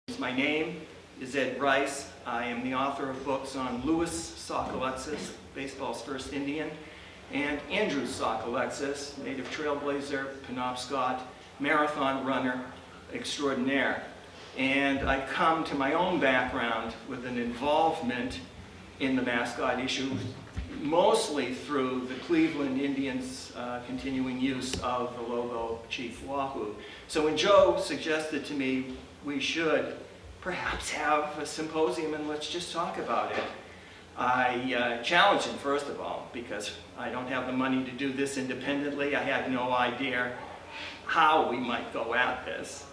My name is Ed Rice. I am the author of books on Louis Sockalexis, baseball's first Indian, and Andrew Sockalexis, native trailblazer, Penobscot, marathon runner extraordinaire. And I come to my own background with an involvement in the mascot issue, mostly through the Cleveland Indians' continuing use of the logo Chief Wahoo. So when Joe suggested to me we should perhaps have a symposium and let's just talk about it, I challenged him first of all, because I don't have the money to do this independently. I had no idea how we might go at this.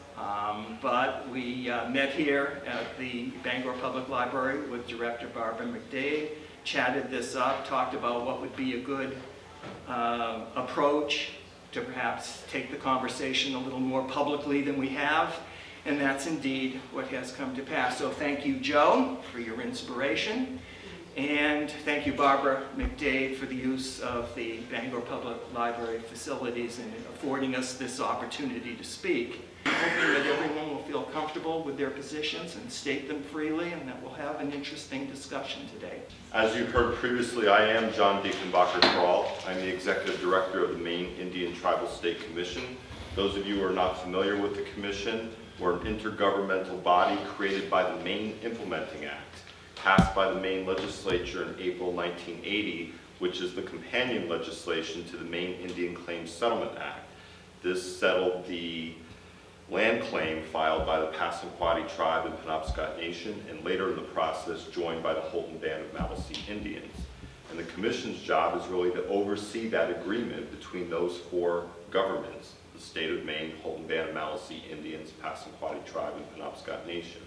But we met here at the Bangor Public Library with Director Barbara McDade, chatted this up, talked about what would be a good approach to perhaps take the conversation a little more publicly than we have, and that's indeed what has come to pass. So thank you, Joe, for your inspiration, and thank you, Barbara McDade, for the use of the Bangor Public Library facilities and affording us this opportunity to speak. I'm hoping that everyone will feel comfortable with their positions and state them freely, and that we'll have an interesting discussion today. As you heard previously, I am John Diefenbacher-Thrall. I'm the Executive Director of the Maine Indian Tribal State Commission. Those of you who are not familiar with the Commission, we're an intergovernmental body created by the Maine Implementing Act, passed by the Maine legislature in April 1980, which is the companion legislation to the Maine Indian Claims Settlement Act. This settled the land claim filed by the Passamaquoddy tribe and Penobscot Nation, and later in the process joined by the Houlton Band of Maliseet Indians. And the Commission's job is really to oversee that agreement between those four governments: the state of Maine, Houlton Band of Maliseet Indians, Passamaquoddy tribe, and Penobscot Nation.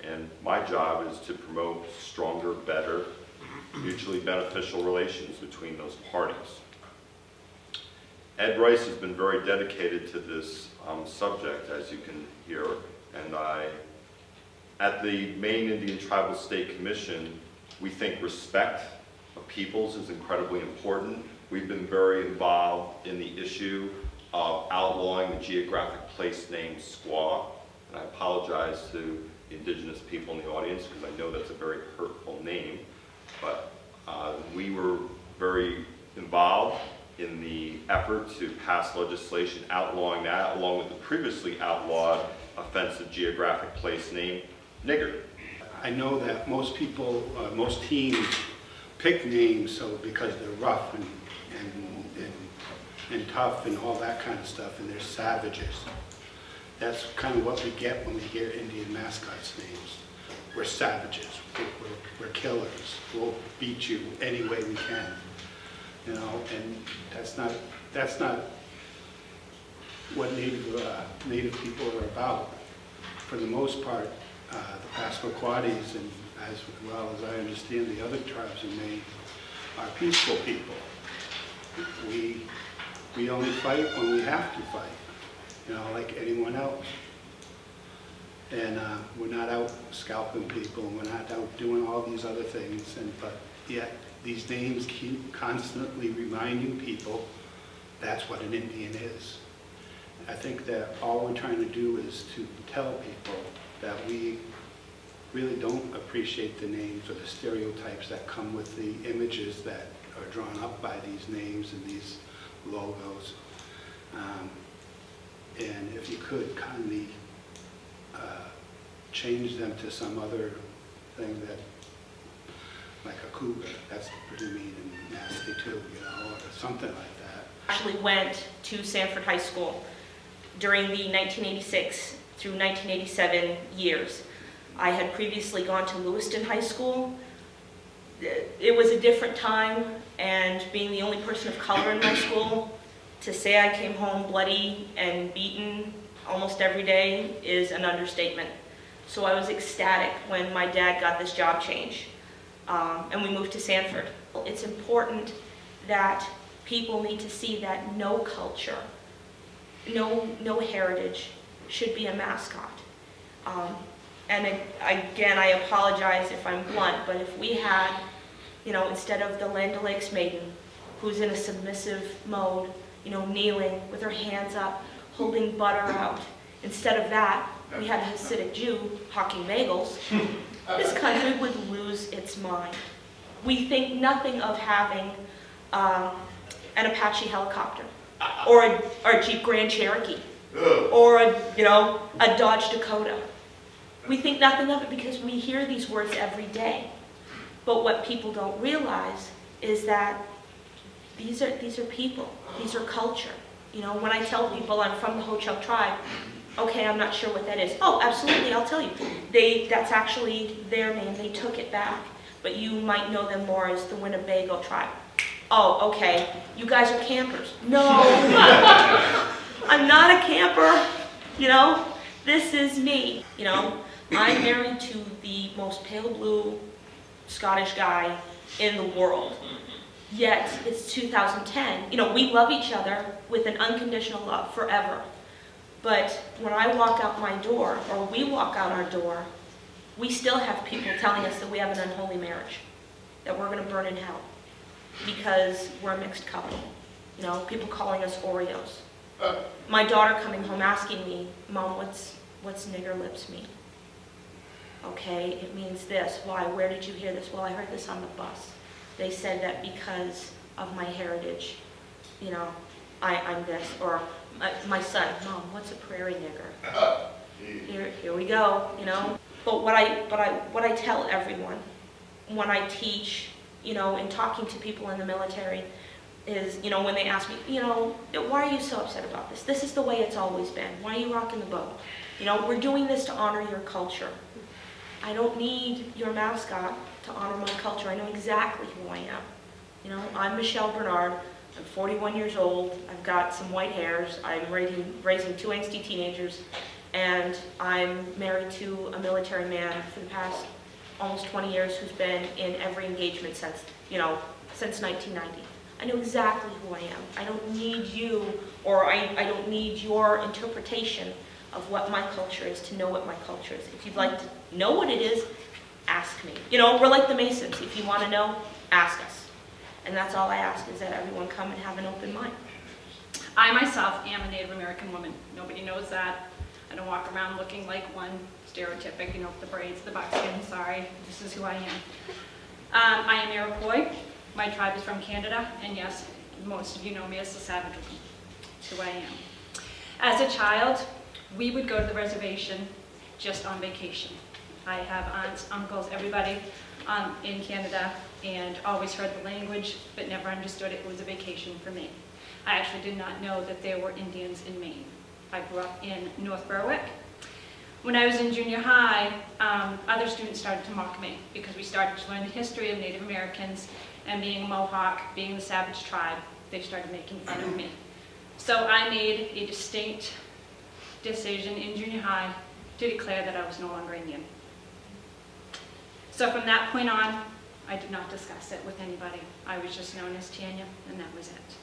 And my job is to promote stronger, better, mutually beneficial relations between those parties. Ed Rice has been very dedicated to this subject, as you can hear, and at the Maine Indian Tribal State Commission, we think respect of peoples is incredibly important. We've been very involved in the issue of outlawing the geographic place name squaw, and I apologize to the indigenous people in the audience because I know that's a very hurtful name, but we were very involved in the effort to pass legislation outlawing that, along with the previously outlawed offensive geographic place name, nigger. I know that most people, most teams pick names because they're rough and tough and all that kind of stuff, and they're savages. That's kind of what we get when we hear Indian mascots names. We're savages, we're killers, we'll beat you any way we can. You know, and that's not what Native people are about. For the most part, the Passamaquoddies, and as well as I understand the other tribes in Maine, are peaceful people. We only fight when we have to fight, you know, like anyone else. And we're not out scalping people, and we're not out doing all these other things, but yet these names keep constantly reminding people that's what an Indian is. I think that all we're trying to do is to tell people that we really don't appreciate the names or the stereotypes that come with the images that are drawn up by these names and these logos. And if you could kindly change them to some other thing that, like a cougar, that's pretty mean and nasty too, you know, or something like that. I actually went to Sanford High School during the 1986 through 1987 years. I had previously gone to Lewiston High School. It was a different time, and being the only person of color in my school, to say I came home bloody and beaten almost every day is an understatement. So I was ecstatic when my dad got this job change. And we moved to Sanford. It's important that people need to see that no culture, no heritage should be a mascot. And again, I apologize if I'm blunt, but if we had, you know, instead of the Land O'Lakes maiden, who's in a submissive mode, you know, kneeling with her hands up, holding butter out, instead of that, we had a Hasidic Jew hawking bagels, this country would lose its mind. We think nothing of having an Apache helicopter, or a Jeep Grand Cherokee, or a Dodge Dakota. We think nothing of it because we hear these words every day. But what people don't realize is that these are people, these are culture. When I tell people I'm from the Ho-Chunk tribe, okay, I'm not sure what that is. Oh, absolutely, I'll tell you. That's actually their name, they took it back. But you might know them more as the Winnebago tribe. Oh, okay, you guys are campers. No, I'm not a camper, this is me. I'm married to the most pale blue Scottish guy in the world. Yet, it's 2010. We love each other with an unconditional love forever. But when I walk out my door, or we walk out our door, we still have people telling us that we have an unholy marriage, that we're going to burn in hell because we're a mixed couple. People calling us Oreos. My daughter coming home asking me, Mom, what's nigger lips mean? Okay, it means this. Why? Where did you hear this? Well, I heard this on the bus. They said that because of my heritage, I'm this. Or my son, Mom, what's a prairie nigger? Here we go, But what I tell everyone when I teach, in talking to people in the military, is, when they ask me, why are you so upset about this? This is the way it's always been. Why are you rocking the boat? We're doing this to honor your culture. I don't need your mascot to honor my culture. I know exactly who I am. I'm Michelle Bernard. I'm 41 years old. I've got some white hairs. I'm raising two angsty teenagers. And I'm married to a military man for the past almost 20 years who's been in every engagement since 1990. I know exactly who I am. I don't need you, or I don't need your interpretation of what my culture is to know what my culture is. If you'd like to know what it is, ask me. We're like the Masons. If you want to know, ask us. And that's all I ask, is that everyone come and have an open mind. I myself am a Native American woman. Nobody knows that. I don't walk around looking like one stereotypic, the braids, the buckskin, sorry, this is who I am. I am Iroquois. My tribe is from Canada, and yes, most of you know me as the Savage Woman. That's who I am. As a child, we would go to the reservation just on vacation. I have aunts, uncles, everybody in Canada, and always heard the language, but never understood it. It was a vacation for me. I actually did not know that there were Indians in Maine. I grew up in North Berwick. When I was in junior high, other students started to mock me because we started to learn the history of Native Americans, and being a Mohawk, being the Savage tribe, they started making fun of me. So I made a distinct decision in junior high to declare that I was no longer Indian. So from that point on, I did not discuss it with anybody. I was just known as Tanya, and that was it.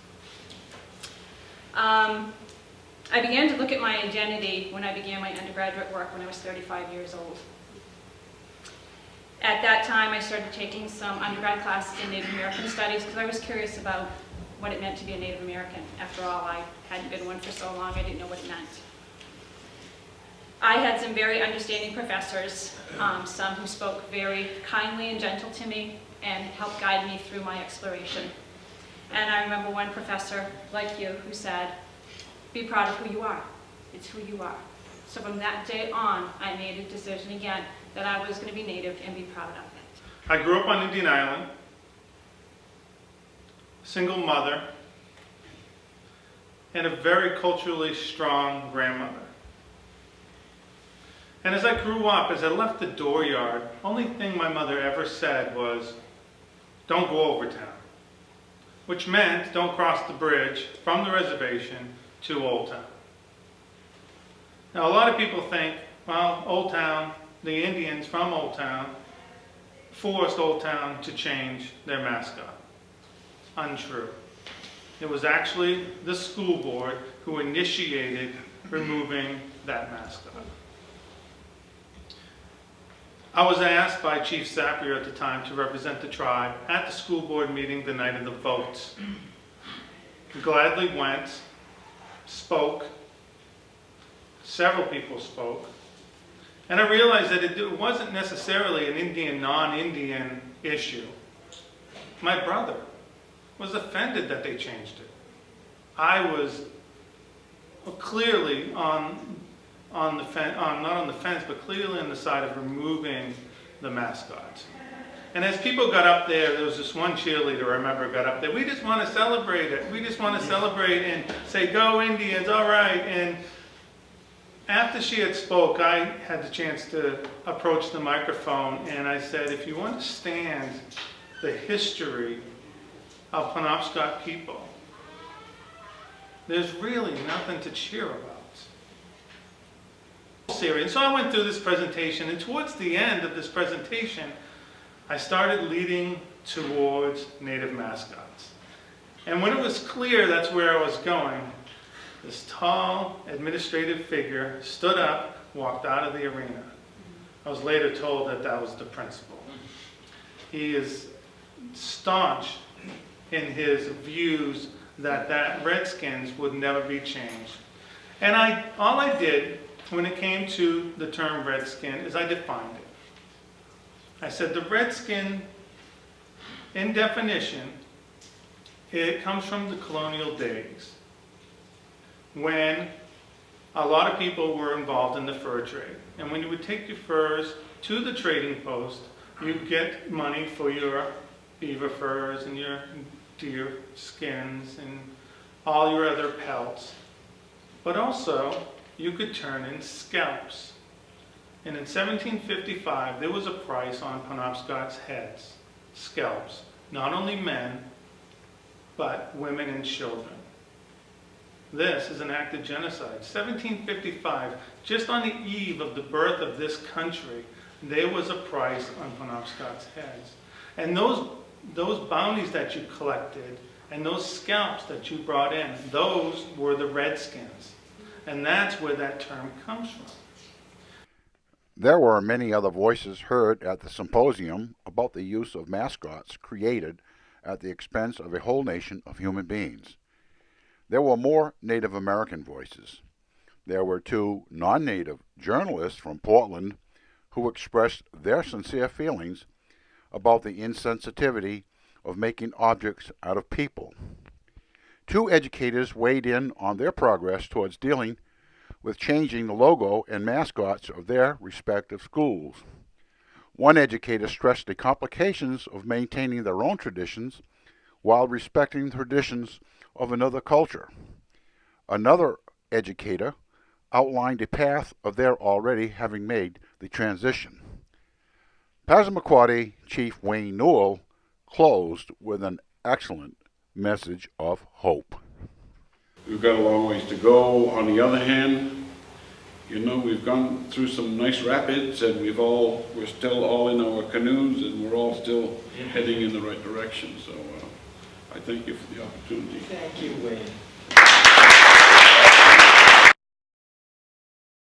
I began to look at my identity when I began my undergraduate work when I was 35 years old. At that time, I started taking some undergrad classes in Native American Studies because I was curious about what it meant to be a Native American. After all, I hadn't been one for so long, I didn't know what it meant. I had some very understanding professors, some who spoke very kindly and gentle to me and helped guide me through my exploration. And I remember one professor, like you, who said, be proud of who you are. It's who you are. So from that day on, I made a decision again that I was going to be Native and be proud of it. I grew up on Indian Island, single mother, and a very culturally strong grandmother. And as I grew up, as I left the dooryard, only thing my mother ever said was, don't go over town, which meant don't cross the bridge from the reservation to Old Town. Now, a lot of people think, well, Old Town, the Indians from Old Town forced Old Town to change their mascot. Untrue. It was actually the school board who initiated removing that mascot. I was asked by Chief Sapir at the time to represent the tribe at the school board meeting the night of the votes. Gladly went, spoke, several people spoke, And I realized that it wasn't necessarily an Indian, non-Indian issue. My brother was offended that they changed it. I was clearly on the fence, not on the fence, but clearly on the side of removing the mascots. And as people got up there was this one cheerleader I remember got up there. We just want to celebrate it. We just want to celebrate and say, "Go Indians!" All right. And after she had spoke, I had the chance to approach the microphone, and I said, "If you understand the history of Penobscot people, there's really nothing to cheer about." Serious. So I went through this presentation, and towards the end of this presentation, I started leading towards Native mascots. And when it was clear that's where I was going, this tall administrative figure stood up, walked out of the arena. I was later told that that was the principal. He is staunch in his views that Redskins would never be changed. And all I did when it came to the term Redskin is I defined it. I said the Redskin, in definition, it comes from the colonial days when a lot of people were involved in the fur trade. And when you would take your furs to the trading post, you'd get money for your beaver furs and your deer skins and all your other pelts. But also, you could turn in scalps. And in 1755, there was a price on Penobscot's heads, scalps, not only men, but women and children. This is an act of genocide. 1755, just on the eve of the birth of this country, there was a price on Penobscot's heads. And those bounties that you collected and those scalps that you brought in, those were the Redskins. And that's where that term comes from. There were many other voices heard at the symposium about the use of mascots created at the expense of a whole nation of human beings. There were more Native American voices. There were 2 non-Native journalists from Portland who expressed their sincere feelings about the insensitivity of making objects out of people. 2 educators weighed in on their progress towards dealing with changing the logo and mascots of their respective schools. One educator stressed the complications of maintaining their own traditions while respecting the traditions of another culture. Another educator outlined a path of their already having made the transition. Passamaquoddy Chief Wayne Newell closed with an excellent message of hope. We've got a long ways to go. On the other hand, you know, we've gone through some nice rapids, and we're still all in our canoes, and we're all still heading in the right direction. So I thank you for the opportunity. Thank you, Wayne.